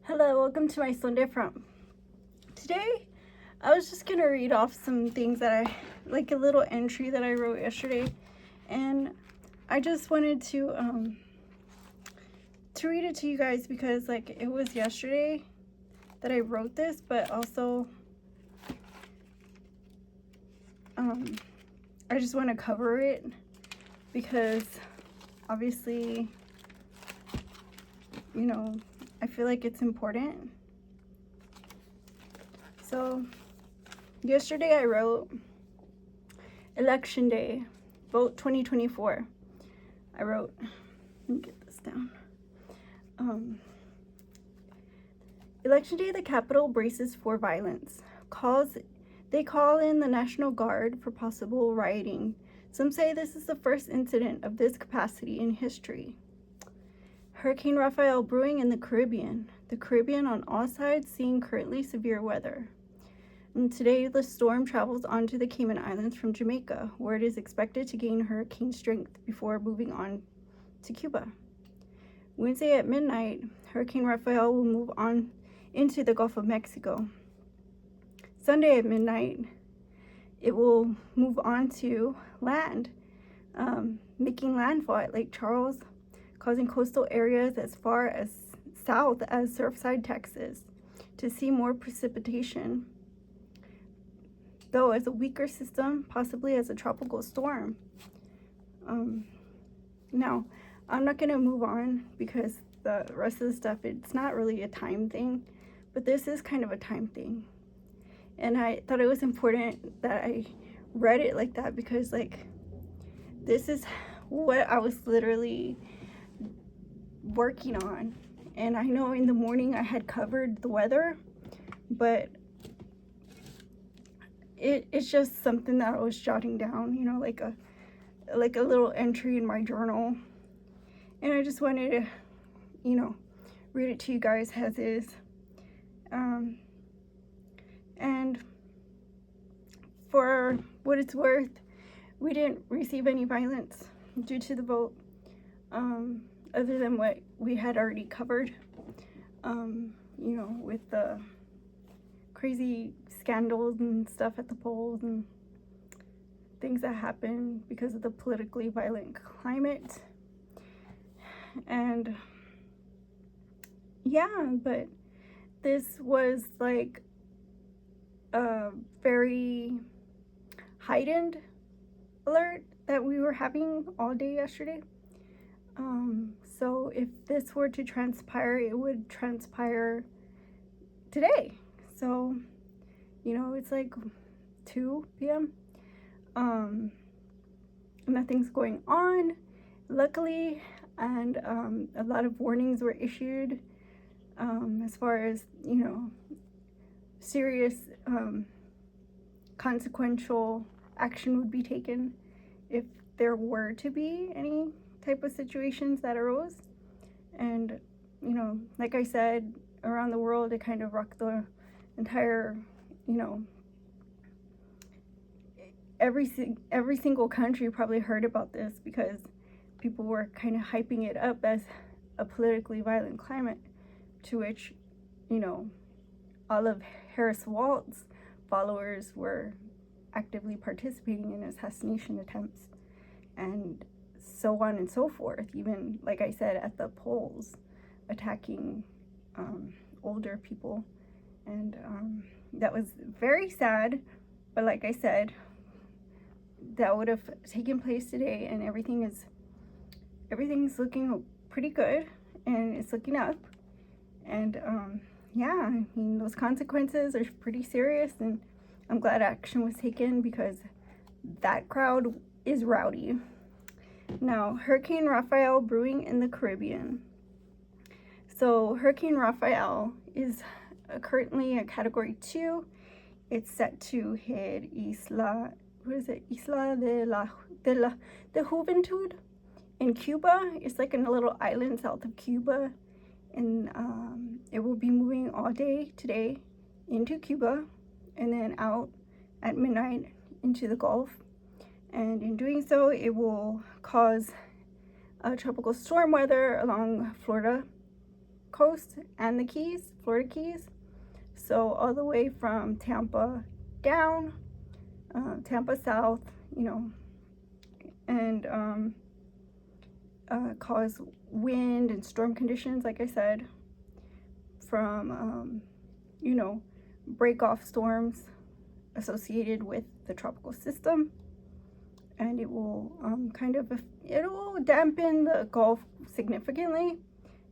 Hello, welcome to my Sunday from. Today, I was just gonna read off some things that like a little entry that I wrote yesterday, and I just wanted to read it to you guys because like it was yesterday that I wrote this, but also I just want to cover it because obviously, I feel like it's important. So, yesterday I wrote Election Day, Vote 2024. I wrote, let me get this down. Election Day, the Capitol braces for violence. They call in the National Guard for possible rioting. Some say this is the first incident of this capacity in history. Hurricane Rafael brewing in the Caribbean. The Caribbean on all sides seeing currently severe weather. And today the storm travels onto the Cayman Islands from Jamaica, where it is expected to gain hurricane strength before moving on to Cuba. Wednesday at midnight, Hurricane Rafael will move on into the Gulf of Mexico. Sunday at midnight, it will move on to land, making landfall at Lake Charles, causing coastal areas as far as south as Surfside, Texas, to see more precipitation, though as a weaker system, possibly as a tropical storm. Now, I'm not going to move on because the rest of the stuff, it's not really a time thing, but this is kind of a time thing. And I thought it was important that I read it like that because, like, this is what I was literally working on. And I know in the morning I had covered the weather, but it's just something that I was jotting down, like a little entry in my journal. And I just wanted to, read it to you guys as is. And for what it's worth, we didn't receive any violence due to the vote, other than what we had already covered, with the crazy scandals and stuff at the polls and things that happen because of the politically violent climate. And yeah, but this was like a very heightened alert that we were having all day yesterday. So if this were to transpire, it would transpire today. So, it's like 2 p.m. Nothing's going on, luckily, and a lot of warnings were issued as far as, serious consequential action would be taken if there were to be any type of situations that arose. And like I said, around the world it kind of rocked the entire, every single country probably heard about this because people were kind of hyping it up as a politically violent climate, to which all of Harris Walt's followers were actively participating in assassination attempts and so on and so forth. Even, like I said, at the polls, attacking older people. And that was very sad. But like I said, that would have taken place today, and everything's looking pretty good, and it's looking up. And yeah, I mean, those consequences are pretty serious, and I'm glad action was taken because that crowd is rowdy. Now, Hurricane Rafael brewing in the Caribbean. So Hurricane Rafael is currently a Category 2. It's set to hit Isla de Juventud in Cuba. It's like in a little island south of Cuba. And it will be moving all day today into Cuba and then out at midnight into the Gulf. And in doing so, it will cause tropical storm weather along Florida coast and the Keys, Florida Keys. So all the way from Tampa down, Tampa south, and cause wind and storm conditions, like I said, from, break off storms associated with the tropical system. And it will it will dampen the Gulf significantly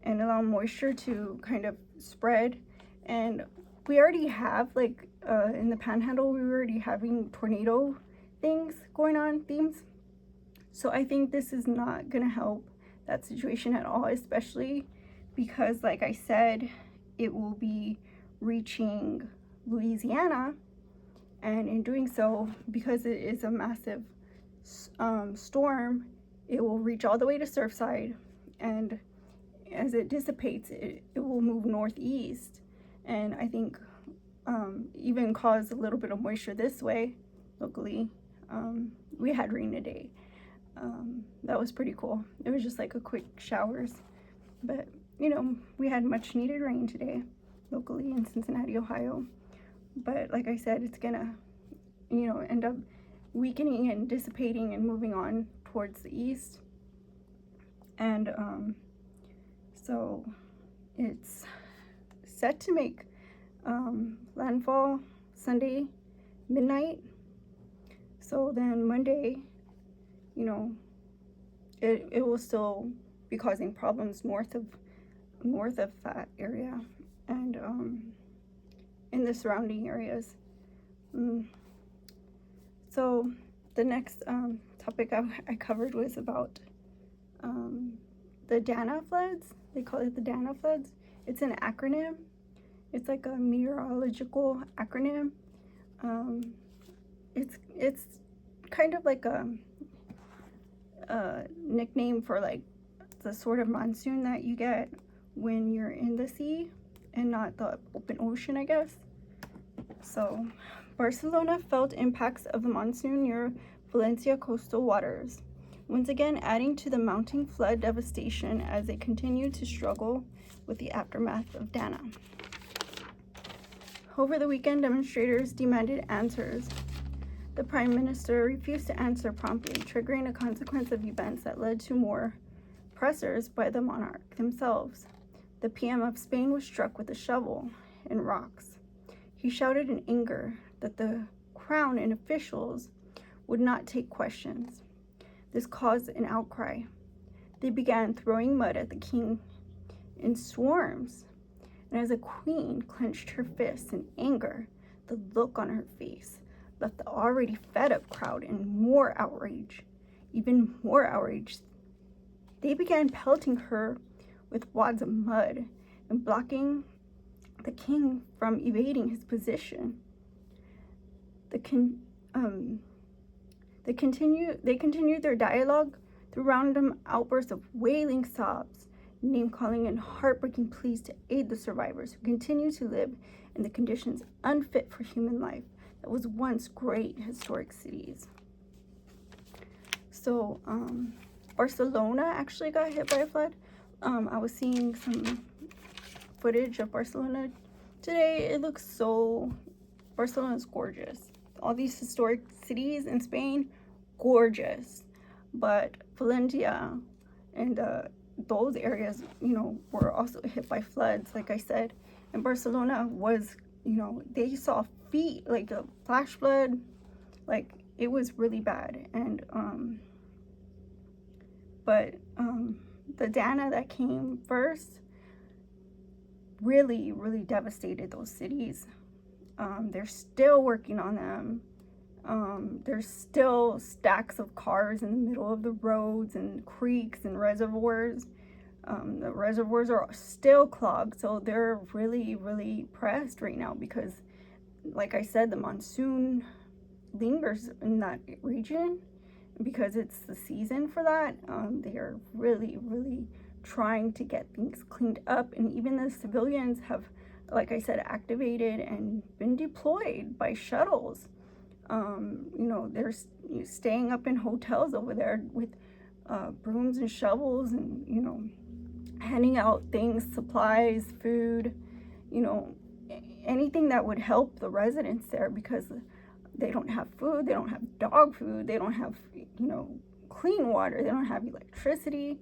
and allow moisture to kind of spread. And we already have, in the Panhandle, we were already having tornado things going on, themes. So I think this is not going to help that situation at all, especially because, like I said, it will be reaching Louisiana. And in doing so, because it is a massive storm, it will reach all the way to Surfside, and as it dissipates, it will move northeast, and I think even cause a little bit of moisture this way locally. We had rain today. That was pretty cool. It was just like a quick showers, but we had much needed rain today locally in Cincinnati, Ohio. But like I said, it's gonna end up weakening and dissipating and moving on towards the east. And so it's set to make landfall Sunday midnight. So then Monday, it will still be causing problems north of that area and in the surrounding areas. So the next topic I covered was about the Dana floods. They call it the Dana floods. It's an acronym. It's like a meteorological acronym. It's kind of like a nickname for like the sort of monsoon that you get when you're in the sea and not the open ocean, I guess. So Barcelona felt impacts of the monsoon near Valencia coastal waters, once again adding to the mounting flood devastation as they continue to struggle with the aftermath of Dana. Over the weekend, demonstrators demanded answers. The Prime Minister refused to answer promptly, triggering a consequence of events that led to more pressures by the monarch themselves. The PM of Spain was struck with a shovel and rocks. He shouted in anger that the crown and officials would not take questions. This caused an outcry. They began throwing mud at the king in swarms, and as the queen clenched her fists in anger, the look on her face left the already fed-up crowd in more outrage. Even more outrage. They began pelting her with wads of mud and blocking the king from evading his position. They continued their dialogue through random outbursts of wailing sobs, name-calling, and heartbreaking pleas to aid the survivors who continue to live in the conditions unfit for human life that was once great historic cities. So, Barcelona actually got hit by a flood. I was seeing some footage of Barcelona today. It looks so, Barcelona's gorgeous. All these historic cities in Spain, gorgeous. But Valencia and those areas, were also hit by floods, like I said. And Barcelona was, they saw feet, like a flash flood, like it was really bad. And the Dana that came first really, really devastated those cities. They're still working on them. There's still stacks of cars in the middle of the roads and creeks and reservoirs. The reservoirs are still clogged, so they're really, really pressed right now because, like I said, the monsoon lingers in that region. Because it's the season for that, they are really, really trying to get things cleaned up. And even the civilians have, like I said, activated and been deployed by shuttles. They're staying up in hotels over there with brooms and shovels and, handing out things, supplies, food, you know, anything that would help the residents there, because they don't have food, they don't have dog food, they don't have, you know, clean water, they don't have electricity.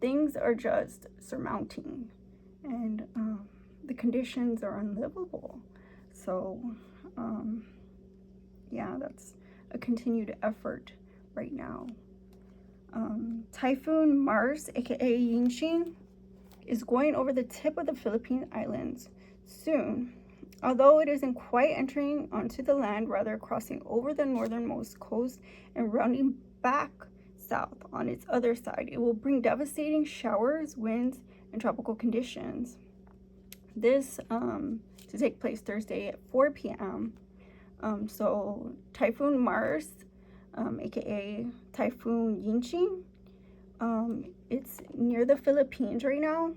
Things are just surmounting, and the conditions are unlivable. So yeah, that's a continued effort right now. Typhoon Mars, aka Yingxing, is going over the tip of the Philippine Islands soon. Although it isn't quite entering onto the land, rather crossing over the northernmost coast and rounding back south on its other side, it will bring devastating showers, winds, and tropical conditions. This to take place Thursday at 4 p.m. So Typhoon Mars, aka Typhoon Yingxing, it's near the Philippines right now,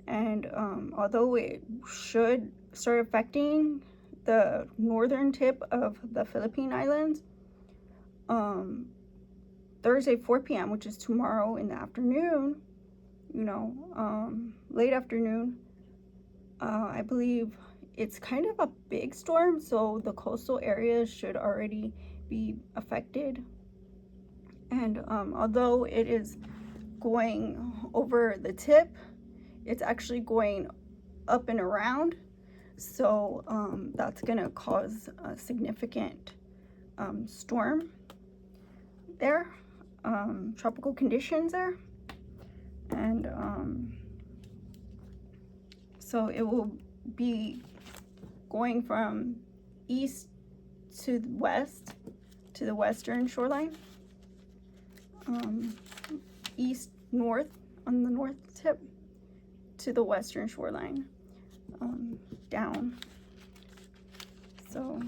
and although it should start affecting the northern tip of the Philippine Islands Thursday 4 p.m., which is tomorrow in the afternoon, you know, late afternoon, I believe it's kind of a big storm, so the coastal areas should already be affected. And although it is going over the tip, it's actually going up and around, so that's gonna cause a significant storm there, tropical conditions there, and so it will be going from east to west to the western shoreline, east north on the north tip to the western shoreline, down. So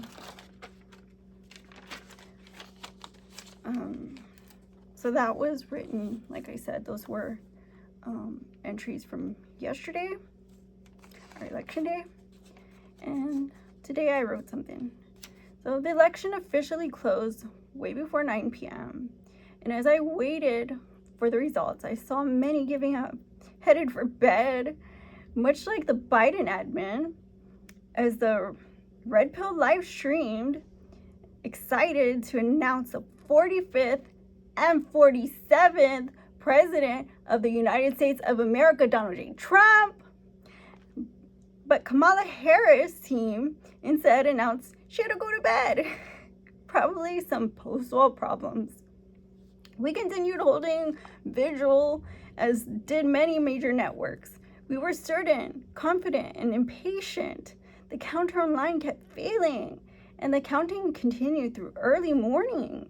that was written, like I said, those were entries from yesterday, our election day, and today I wrote something. So the election officially closed way before 9 p.m. And as I waited for the results, I saw many giving up, headed for bed, much like the Biden admin, as the Red Pill live streamed, excited to announce the 45th and 47th President of the United States of America, Donald J. Trump. But Kamala Harris' team instead announced she had to go to bed. Probably some post-war problems. We continued holding vigil, as did many major networks. We were certain, confident, and impatient. The counter online kept failing, and the counting continued through early morning.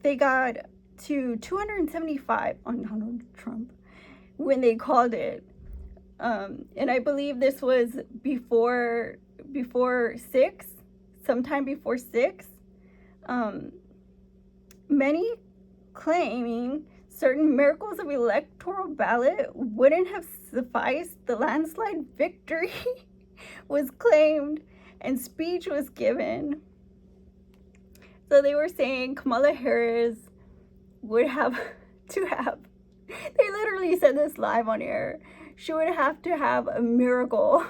They got to 275 on Donald Trump when they called it. And I believe this was before 6, sometime before 6. Many claiming certain miracles of electoral ballot wouldn't have sufficed. The landslide victory was claimed and speech was given. So they were saying Kamala Harris would have to have, they literally said this live on air, she would have to have a miracle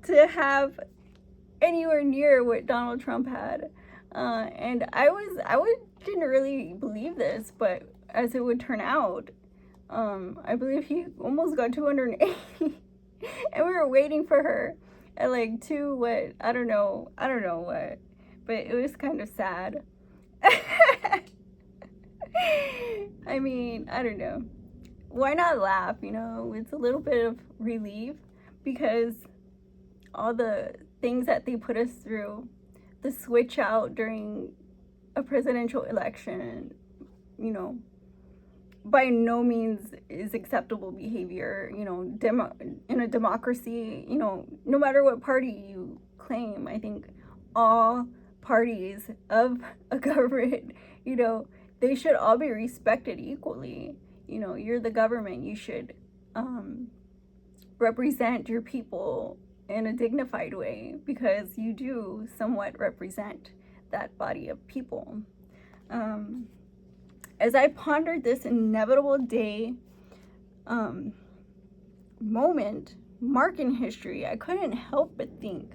to have anywhere near what Donald Trump had. And I didn't really believe this, but as it would turn out, I believe he almost got 280, and we were waiting for her at like I don't know what, but it was kind of sad. I mean, I don't know. Why not laugh, you know? It's a little bit of relief, because all the things that they put us through, the switch out during a presidential election, you know, by no means is acceptable behavior. You know, in a democracy, you know, no matter what party you claim, I think all parties of a government, you know, they should all be respected equally. You know, you're the government, you should represent your people in a dignified way, because you do somewhat represent that body of people. As I pondered this inevitable day, moment, mark in history, I couldn't help but think,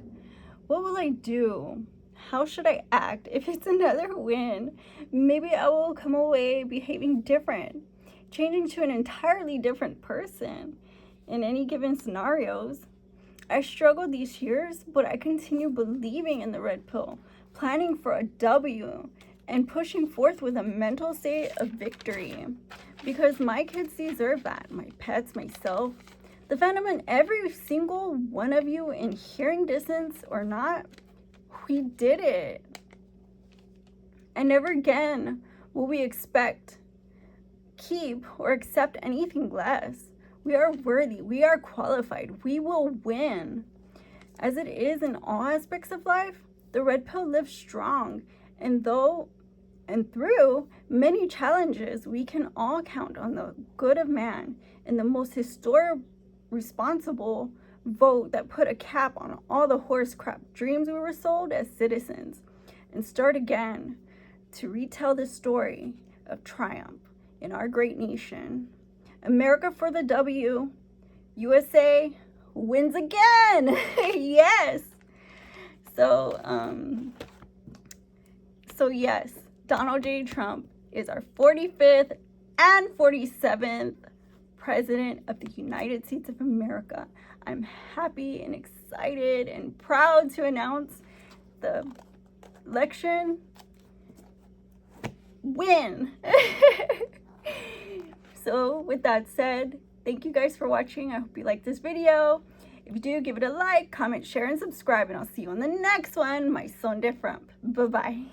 what will I do? How should I act if it's another win? Maybe I will come away behaving different, changing to an entirely different person in any given scenarios. I struggled these years, but I continue believing in the red pill, planning for a W, and pushing forth with a mental state of victory. Because my kids deserve that, my pets, myself, the fandom, and every single one of you in hearing distance or not, we did it. And never again will we expect, keep, or accept anything less. We are worthy. We are qualified. We will win. As it is in all aspects of life, the red pill lives strong. And through many challenges, we can all count on the good of man and the most historic, responsible vote that put a cap on all the horse crap dreams we were sold as citizens, and start again to retell the story of triumph in our great nation. America for the W. USA wins again. Yes. So yes, Donald J. Trump is our 45th and 47th President of the United States of America. I'm happy and excited and proud to announce the election win. So with that said, thank you guys for watching. I hope you liked this video. If you do, give it a like, comment, share, and subscribe, and I'll see you on the next one. My son de Trump. Bye-bye.